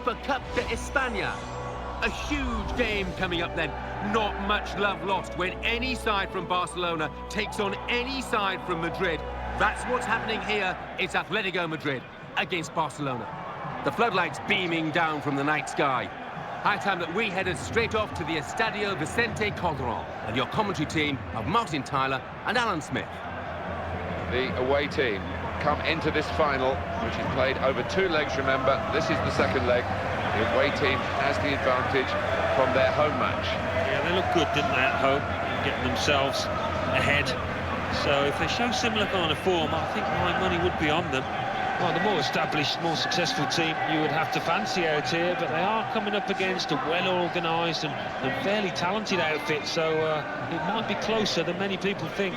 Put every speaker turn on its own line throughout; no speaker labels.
For Cup de España. A huge game coming up then. Not much love lost when any side from Barcelona takes on any side from Madrid. That's what's happening here. It's Atletico Madrid against Barcelona. The floodlights beaming down from the night sky. High time that we headed straight off to the Estadio Vicente Calderón and your commentary team of Martin Tyler and Alan Smith.
The away team come into this final, which is played over 2 legs, remember. This is the second leg. The away team has the advantage from their home match.
Yeah, they look good, didn't they, at home, getting themselves ahead. So if they show similar kind of form, I think my money would be on them. Well, the more established, more successful team you would have to fancy out here, but they are coming up against a well-organised and fairly talented outfit, so it might be closer than many people think.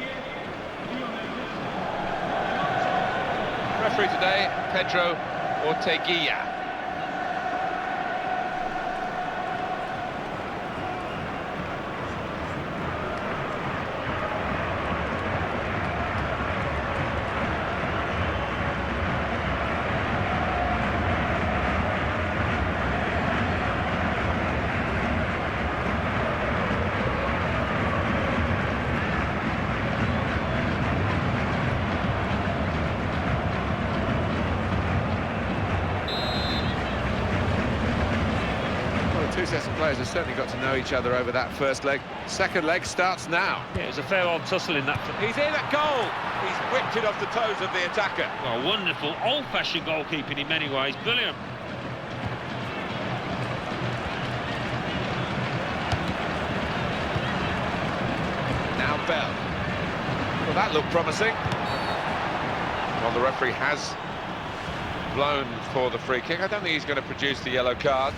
Referee today, Pedro Orteguilla. Two sets of players have certainly got to know each other over that first leg. Second leg starts now.
Yeah, it was a fair old tussle in that.
He's in at goal. He's whipped it off the toes of the attacker.
Well, wonderful, old-fashioned goalkeeping in many ways. Brilliant.
Now Bell. Well, that looked promising. Well, the referee has blown for the free kick. I don't think he's going to produce the yellow card.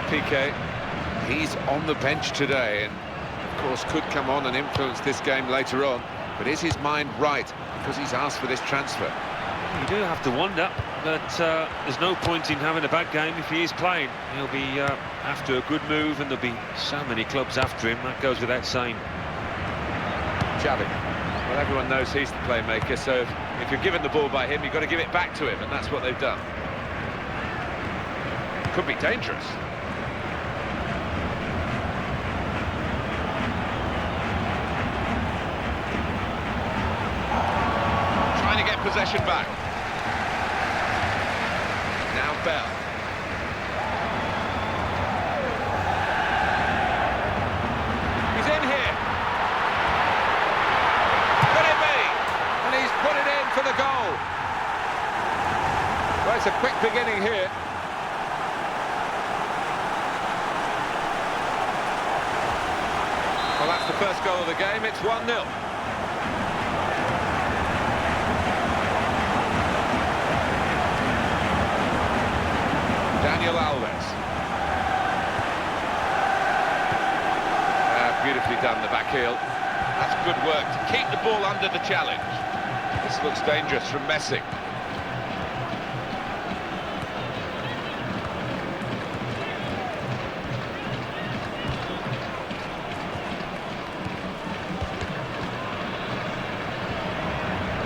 Piqué, he's on the bench today and of course could come on and influence this game later on, but is his mind right because he's asked for this transfer?
You do have to wonder, but there's no point in having a bad game if he is playing. He'll be after a good move and there'll be so many clubs after him, that goes without saying.
Xavi, well, everyone knows he's the playmaker, so if you're given the ball by him, you've got to give it back to him, and that's what they've done. Could be dangerous. Possession back. Now Bell. He's in here. Could it be? And he's put it in for the goal. Well, it's a quick beginning here. Well, that's the first goal of the game. It's 1-0. Daniel Alves. Beautifully done, the back heel. That's good work to keep the ball under the challenge. This looks dangerous from Messi.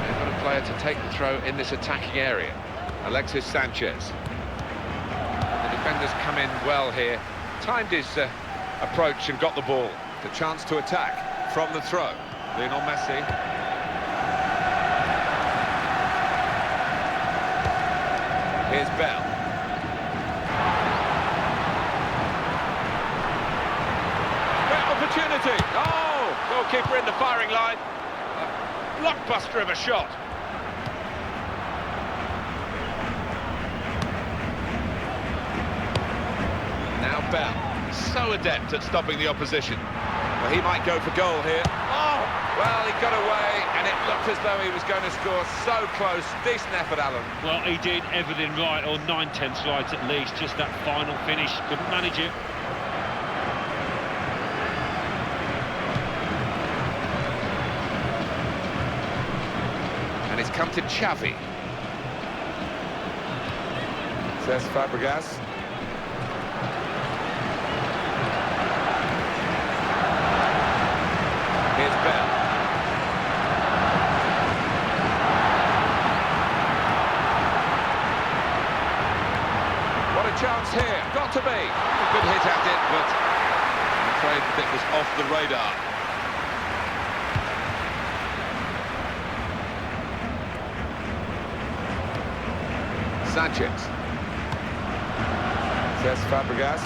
They've got a player to take the throw in this attacking area. Alexis Sanchez. Defenders come in well here, timed his approach and got the ball. The chance to attack from the throw. Lionel Messi. Here's Bell. Great opportunity. Oh, goalkeeper in the firing line. A blockbuster of a shot. Bell, so adept at stopping the opposition. Well, he might go for goal here. Oh, well, he got away, and it looked as though he was going to score. So close. Decent effort, Alan.
Well, he did everything right, or 9/10 right at least. Just that final finish, couldn't manage it.
come to Xavi. Says Fabregas. Here's Bell. What a chance here. Got to be. A good hit at it, but I'm afraid that it was off the radar. Sanchez. Says Fabregas.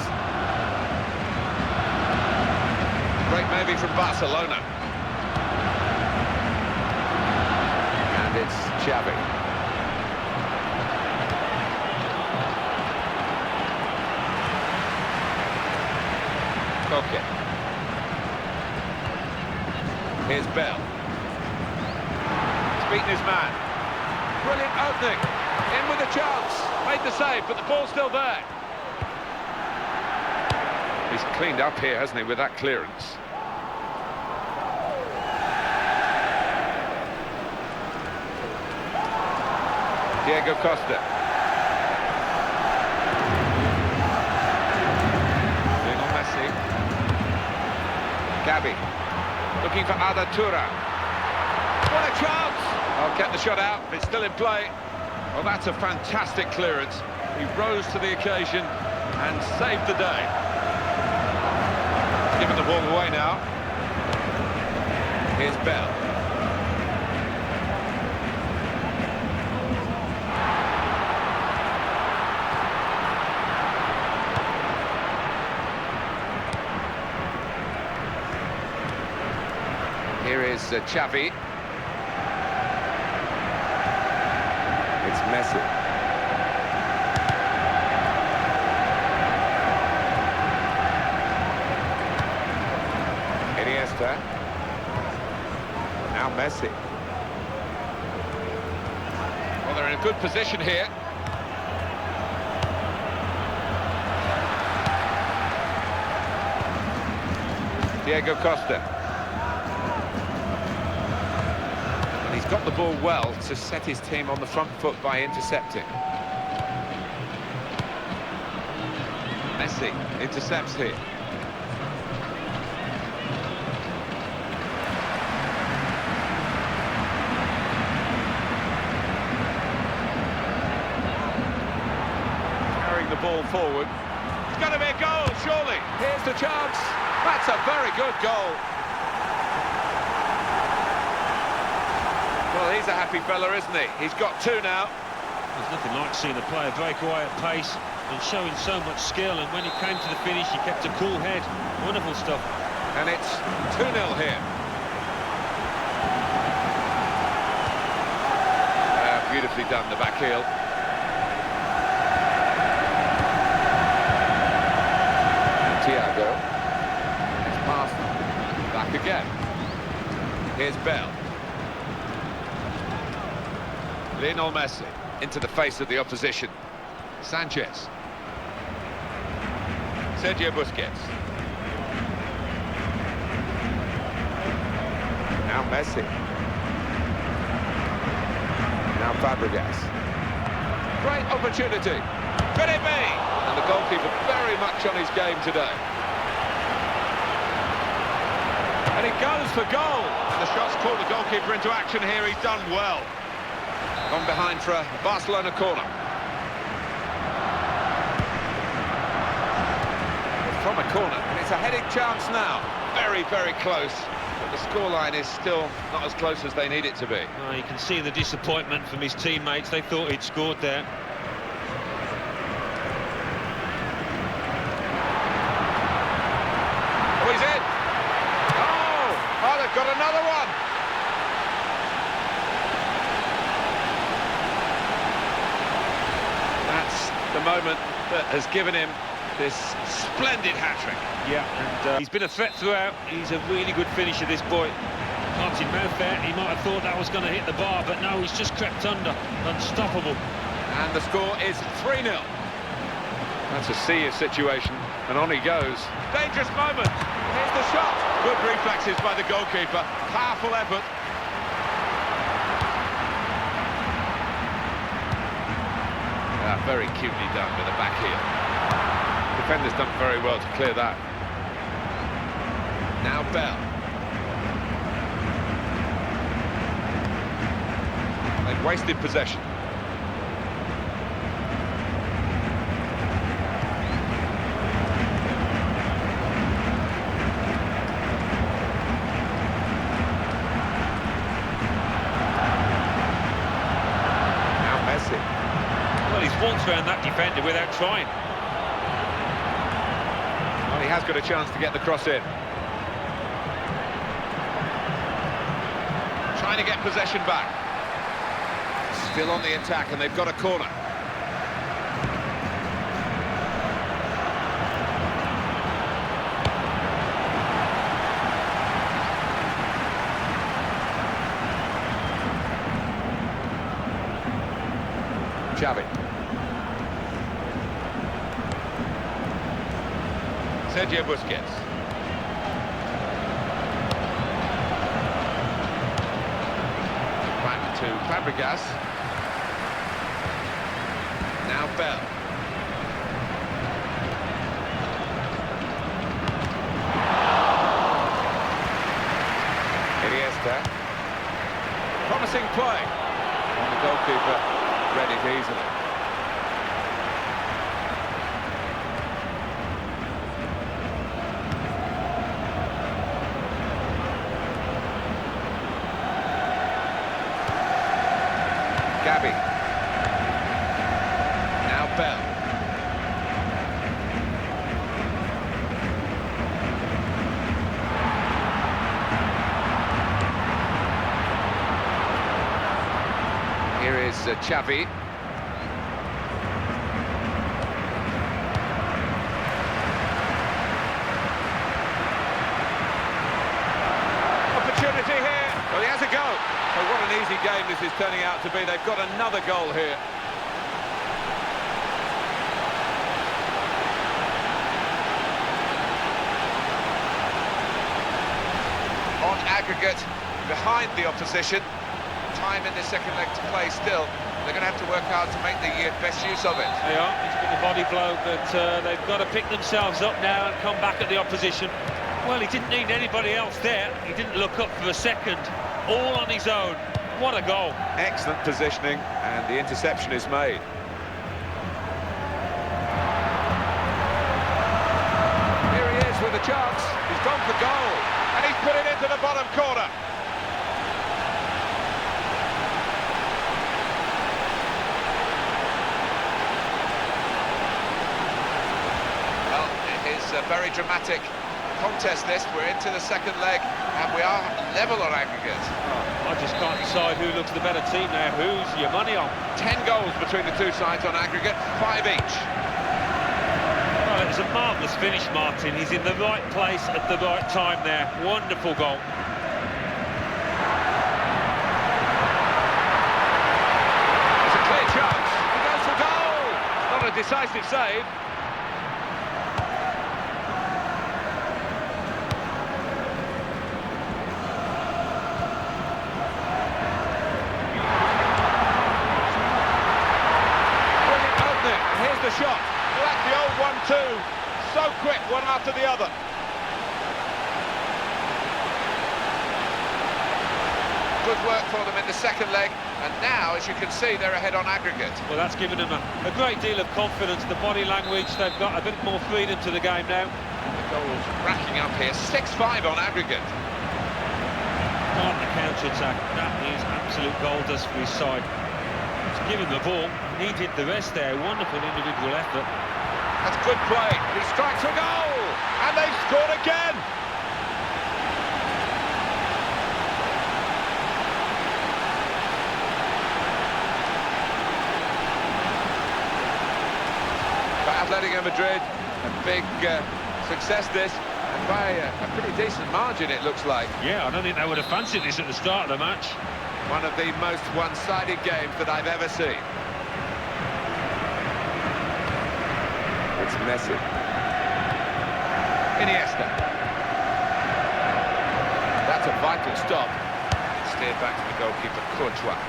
Break maybe from Barcelona. And it's Xavi. Okay. Here's Bell. He's beaten his man. Brilliant opening. In with a chance. Made the save, but the ball's still there. He's cleaned up here, hasn't he, with that clearance. Diego Costa. MESSI. Gabi. Looking for Ada Touré. What a chance! I'll get the shot out. It's still in play. Well, that's a fantastic clearance. He rose to the occasion and saved the day. Giving the ball away now. Here's Bell. Here is Xavi. It's Messi. Iniesta. Now Messi. Well, they're in a good position here. Diego Costa. And he's got the ball well to set his team on the front foot by intercepting. Messi intercepts here. Carrying the ball forward. It's going to be a goal, surely. Here's the chance. That's a very good goal. Well, he's a happy fella, isn't he? He's got two now.
There's nothing like seeing a player break away at pace and showing so much skill, and when he came to the finish, he kept a cool head. Wonderful stuff.
And it's 2-0 here. Beautifully done, the back heel. Thiago. It's passed. Back again. Here's Bell. Lionel Messi into the face of the opposition. Sanchez. Sergio Busquets. Now Messi. Now Fabregas. Great opportunity. Could it be? And the goalkeeper very much on his game today. And he goes for goal. And the shot's caught the goalkeeper into action here. He's done well. Gone behind for a Barcelona corner. From a corner, and it's a heading chance now. Very, very close. But the scoreline is still not as close as they need it to be.
You can see the disappointment from his teammates. They thought he'd scored there.
Oh, he's in! Oh, they've got another one! That's the moment that has given him this splendid hat-trick.
Yeah, and he's been a threat throughout. He's a really good finisher, this boy. Heart in mouth there. He might have thought that was going to hit the bar, but no, he's just crept under. Unstoppable.
And the score is 3-0. That's a serious situation, and on he goes. Dangerous moment. Here's the shot. Good reflexes by the goalkeeper. Powerful effort. Very cutely done with a back heel. Defender's done very well to clear that. Now Bell. They've wasted possession. Now Messi.
Well, he's walked around that defender without trying.
Well, he has got a chance to get the cross in. Trying to get possession back. Still on the attack, and they've got a corner. Xavi. Sergio Busquets. Back to Fabregas. Now Bell. Iniesta. Promising play. And the goalkeeper read it easily. Gabi. Now Bell. Here is Xavi. Opportunity here. Well, he has a go. Oh, what an easy game this is turning out to be. They've got another goal here. On aggregate, behind the opposition. Time in the second leg to play still. They're going to have to work hard to make the best use of it.
They are. It's been a body blow, but they've got to pick themselves up now and come back at the opposition. Well, he didn't need anybody else there. He didn't look up for a second. All on his own. What a goal.
Excellent positioning, and the interception is made. Here he is with a chance. He's gone for goal, and he's put it into the bottom corner. Well, it is a very dramatic contest this. We're into the second leg, and we are level on aggregate.
I just can't decide who looks the better team now. Who's your money on?
10 goals between the two sides on aggregate, 5 each.
Well, it's a marvellous finish, Martin. He's in the right place at the right time there. Wonderful goal.
It's a clear chance. He goes for goal. Not a decisive save. The shot, like the old 1-2, so quick, one after the other. Good work for them in the second leg, and now, as you can see, they're ahead on aggregate.
Well, that's given them a great deal of confidence, the body language. They've got a bit more freedom to the game now.
The goals racking up here, 6-5 on aggregate.
On the counter-attack, that is absolute gold dust for his side. He's given the ball, he did the rest there. Wonderful individual effort.
That's good play. He strikes a goal, and they've scored again. For Atletico Madrid, a big success this, and by a pretty decent margin it looks like.
Yeah, I don't think they would have fancied this at the start of the match.
One of the most one-sided games that I've ever seen. It's Messi. Iniesta. That's a vital stop. Steered back to the goalkeeper, Courtois.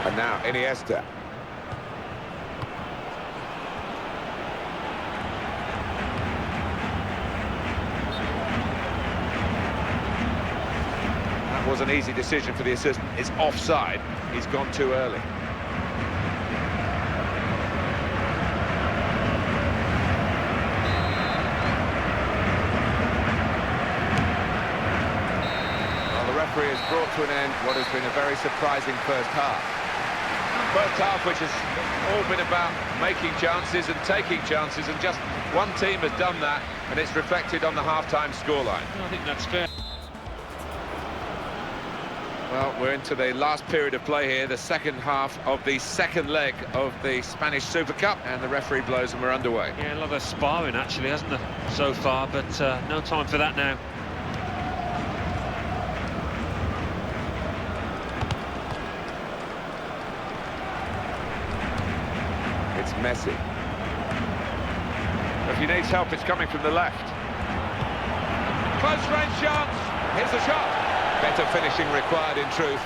And now Iniesta. was an easy decision for the assistant. It's offside. He's gone too early. Well, the referee has brought to an end what has been a very surprising first half. First half which has all been about making chances and taking chances, and just one team has done that, and it's reflected on the half-time scoreline.
I think that's fair.
Well, we're into the last period of play here, the second half of the second leg of the Spanish Super Cup, and the referee blows and we're underway.
Yeah, a lot of sparring actually, hasn't there, so far, but no time for that now.
It's Messi. If he needs help, it's coming from the left. Close range chance. Here's the shot. Better finishing required in truth.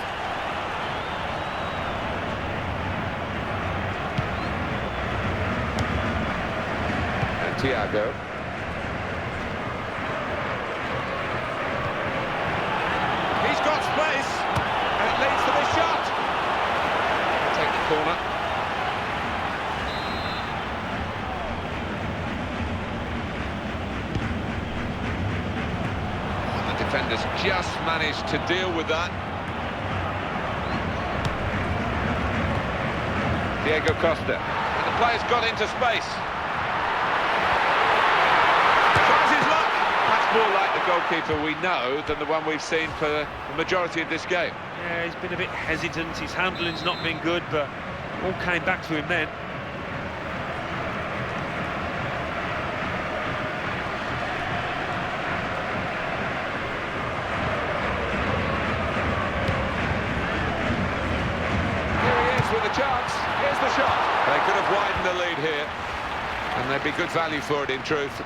And Thiago. He's got space, and it leads to this shot. Take the corner. Defenders just managed to deal with that. Diego Costa. And the player's got into space. Tries his luck. That's more like the goalkeeper we know than the one we've seen for the majority of this game.
Yeah, he's been a bit hesitant. His handling's not been good, but all came back to him then.
With a chance, here's the shot. They could have widened the lead here, and there'd be good value for it in truth.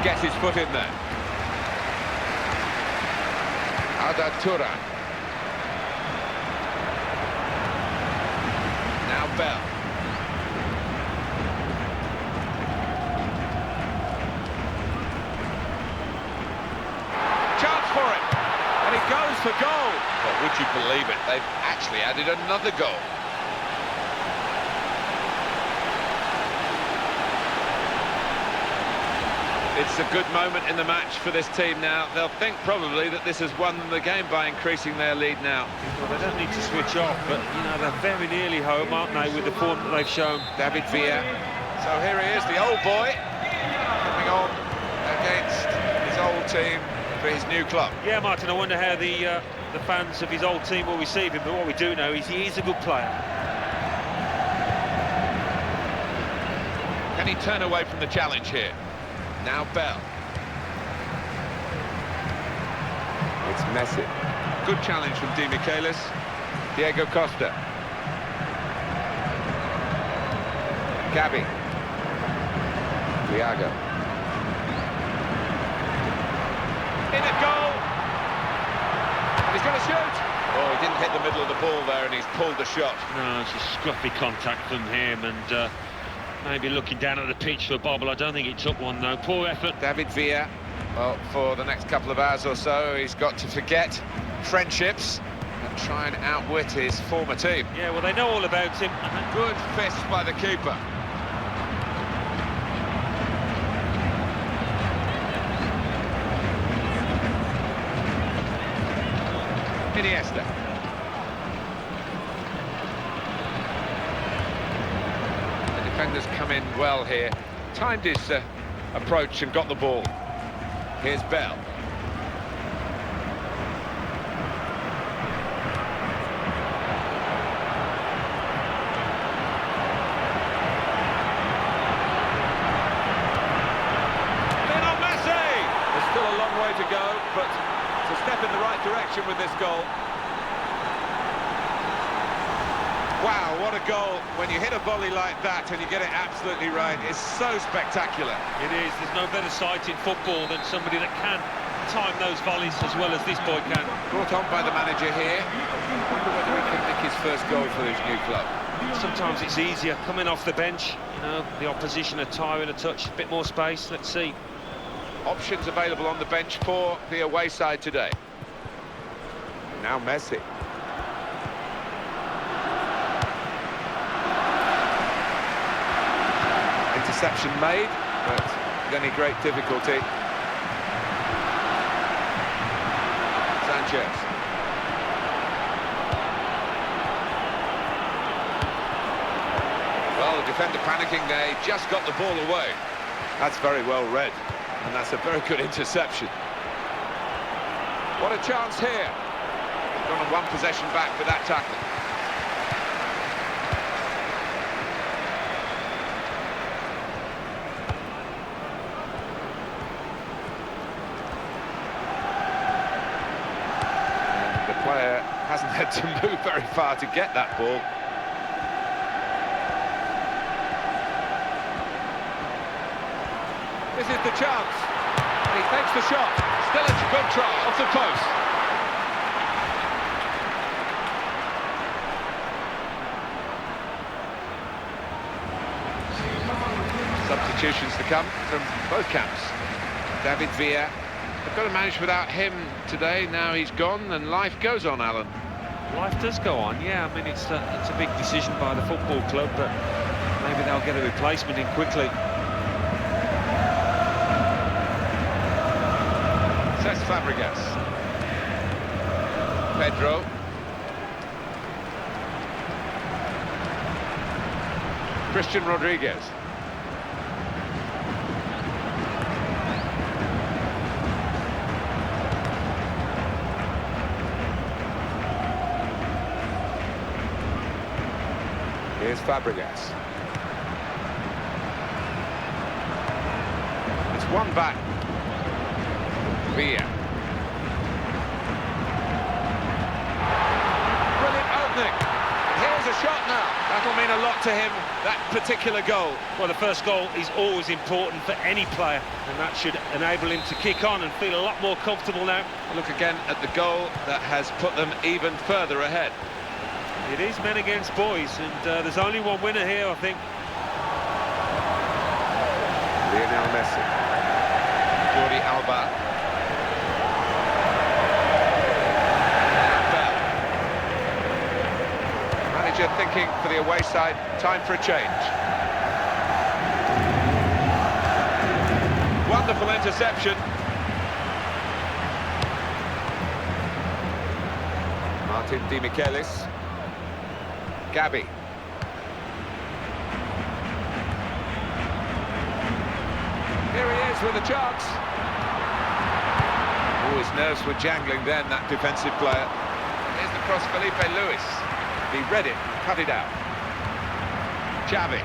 Gets his foot in there. Tura. Now Bell. Chance for it. And he goes for goal. Well, would you believe it? They've actually added another goal. It's a good moment in the match for this team now. They'll think probably that this has won them the game by increasing their lead now.
Well, they don't need to switch off, but, you know, they're very nearly home, aren't they, with the form that they've shown.
David Villa. So here he is, the old boy, coming on against his old team for his new club.
Yeah, Martin, I wonder how the fans of his old team will receive him, but what we do know is he is a good player.
Can he turn away from the challenge here? Now Bell. It's Messi. Good challenge from Di Michelis. Diego Costa. Gabi. Thiago. In a goal. And he's going to shoot. Oh, he didn't hit the middle of the ball there, and he's pulled the shot.
No, it's a scruffy contact from him, and maybe looking down at the pitch for a bobble. I don't think he took one, though. Poor effort.
David Villa, well, for the next couple of hours or so, he's got to forget friendships and try and outwit his former team.
Yeah, well, they know all about him.
Good fist by the keeper. Iniesta. Defenders come in well here, timed his approach and got the ball. Here's Bell. Lionel Messi! There's still a long way to go, but it's a step in the right direction with this goal. Wow, what a goal. When you hit a volley like that and you get it absolutely right, it's so spectacular.
It is. There's no better sight in football than somebody that can time those volleys as well as this boy can.
Brought on by the manager here. I wonder whether he can nick his first goal for his new club.
Sometimes it's easier coming off the bench, you know, the opposition are tiring a touch, a bit more space. Let's see.
Options available on the bench for the away side today. Now Messi. Interception made, but with any great difficulty. Sanchez. Well, the defender panicking there, he just got the ball away. That's very well read, and that's a very good interception. What a chance here. Gone on one possession back with that tackle. And the player hasn't had to move very far to get that ball. This is the chance. He takes the shot. Still a good try off the post. Substitutions to come from both camps. David Villa. They've got to manage without him today. Now he's gone and life goes on, Alan.
Life does go on, yeah. I mean, it's a big decision by the football club, but maybe they'll get a replacement in quickly.
Fabregas. Pedro. Christian Rodriguez. Here's Fabregas. It's one back. Villa. Brilliant opening. Here's a shot now. That'll mean a lot to him, that particular goal.
Well, the first goal is always important for any player, and that should enable him to kick on and feel a lot more comfortable now.
Look again at the goal that has put them even further ahead.
It is men against boys, and there's only one winner here, I think.
Lionel Messi. Jordi Alba. Thinking for the away side, time for a change. Wonderful interception. Martin Di Michelis. Gabi. Here he is with a chance. Oh, his nerves were jangling then, that defensive player. Here's the cross, Felipe Luis. He read it, cut it out. Xavi.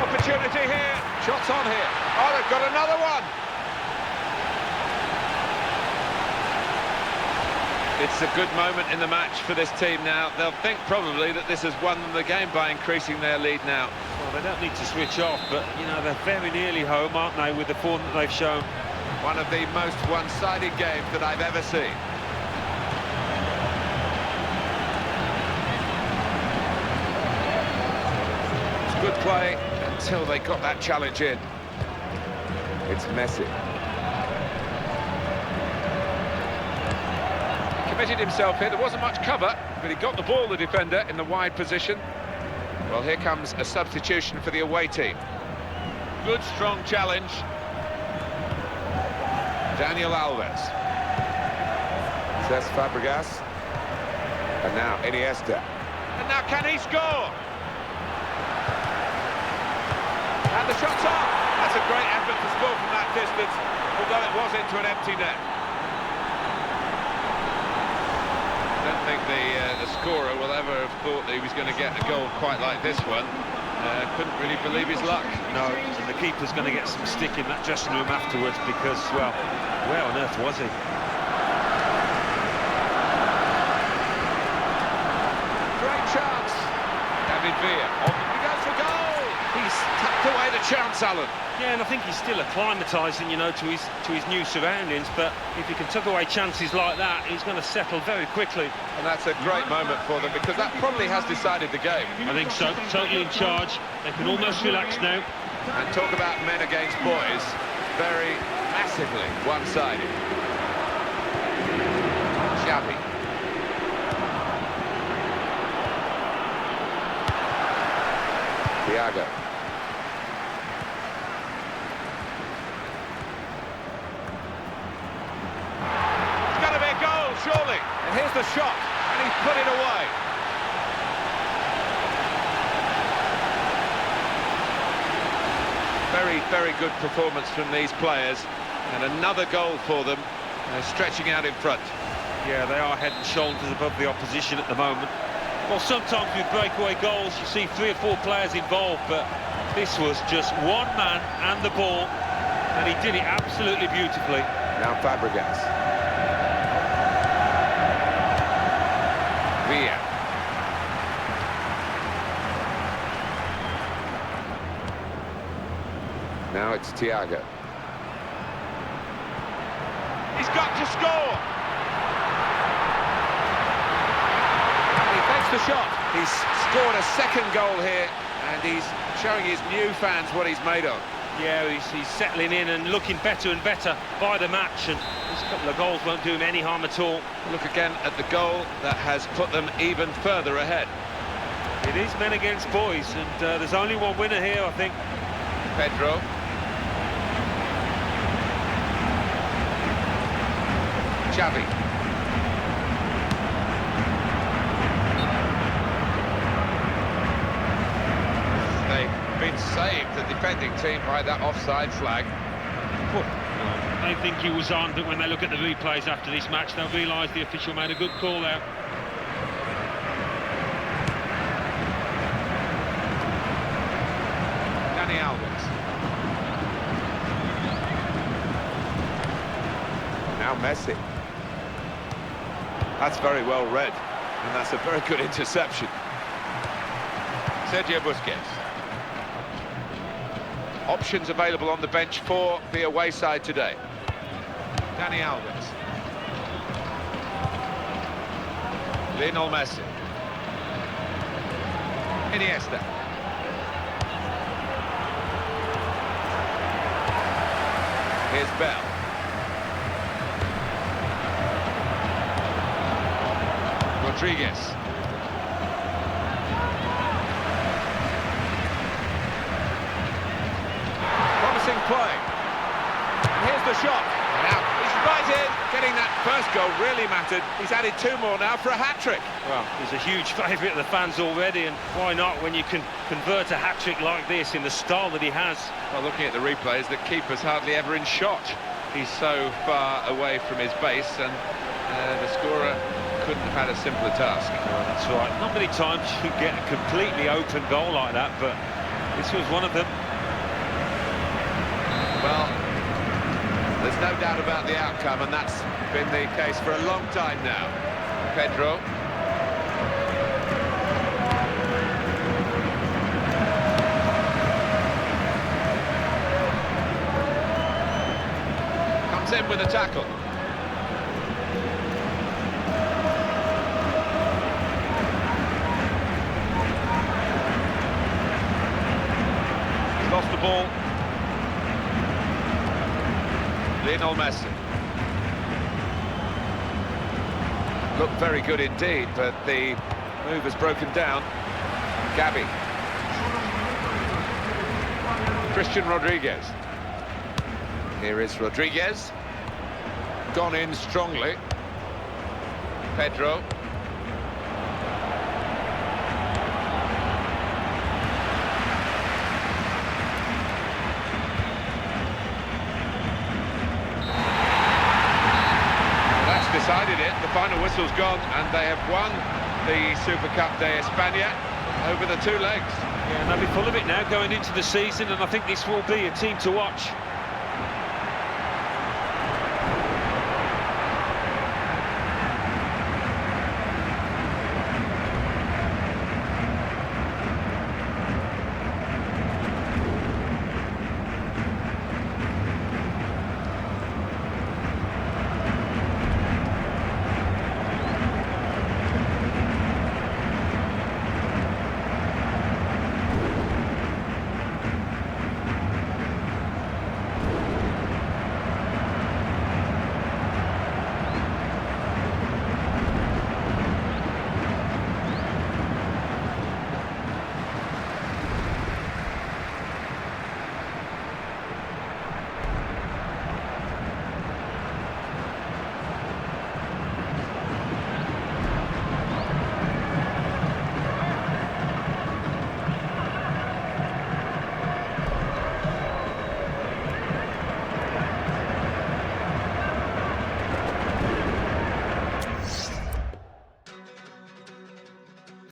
Opportunity here. Shots on here. Oh, they've got another one. It's a good moment in the match for this team now. They'll think probably that this has won them the game by increasing their lead now.
Well, they don't need to switch off, but, you know, they're very nearly home, aren't they, with the form that they've shown.
One of the most one-sided games that I've ever seen. It's good play until they got that challenge in. It's Messi. He committed himself here. There wasn't much cover, but he got the ball, the defender, in the wide position. Well, here comes a substitution for the away team. Good, strong challenge. Daniel Alves. Cesc Fabregas. And now Iniesta. And now can he score? And the shot's on. That's a great effort to score from that distance, although it was into an empty net. I don't think the scorer will ever have thought that he was going to get a goal quite like this one. Couldn't really believe his luck.
No, and the keeper's going to get some stick in that dressing room afterwards because, well, Where on earth was he?
Great chance. David Villa. He goes for goal. He's tucked away the chance, Alan.
Yeah, and I think he's still acclimatising, you know, to his new surroundings. But if he can tuck away chances like that, he's going to settle very quickly.
And that's a great moment for them, because that probably has decided the game.
I think so. Totally in charge. They can almost relax now.
And talk about men against boys, very massively one-sided. Xavi. Thiago. It's got to be a goal, surely. And here's the shot, and he's put it away. Very, very good performance from these players, and another goal for them. They're stretching out in front.
Yeah, they are head and shoulders above the opposition at the moment. Well, sometimes with breakaway goals, you see 3 or 4 players involved, but this was just one man and the ball, and he did it absolutely beautifully.
Now Fabregas. Villa. Now it's Thiago. He's got to score! He fakes the shot. He's scored a second goal here, and he's showing his new fans what he's made of.
Yeah, he's settling in and looking better and better by the match, and this couple of goals won't do him any harm at all.
Look again at the goal that has put them even further ahead.
It is men against boys, and there's only one winner here, I think.
Pedro. Xavi. They've been saved, the defending team, by that offside flag.
They think he was on, but when they look at the replays after this match, they'll realise the official made a good call there.
Dani Alves. Now Messi. That's very well read, and that's a very good interception. Sergio Busquets. Options available on the bench for the away side today. Dani Alves. Lionel Messi. Iniesta. Here's Bell. Rodriguez. Promising play. And here's the shot. Now he's right in. Getting that first goal really mattered. He's added 2 more now for a hat-trick.
Well, he's a huge favourite of the fans already, and why not when you can convert a hat-trick like this in the style that he has?
Well, looking at the replays, the keeper's hardly ever in shot. He's so far away from his base, and the scorer couldn't have had a simpler task.
Well, that's right. Not many times you get a completely open goal like that, but this was one of them.
Well, there's no doubt about the outcome, and that's been the case for a long time now. Pedro. Comes in with a tackle. He's lost the ball. Lionel Messi. Looked very good indeed, but the move has broken down. Gavi. Christian Rodriguez. Here is Rodriguez. Gone in strongly. Pedro. Decided it. The final whistle's gone, and they have won the Super Cup de España over the 2 legs.
Yeah, and they'll be full of it now going into the season, and I think this will be a team to watch.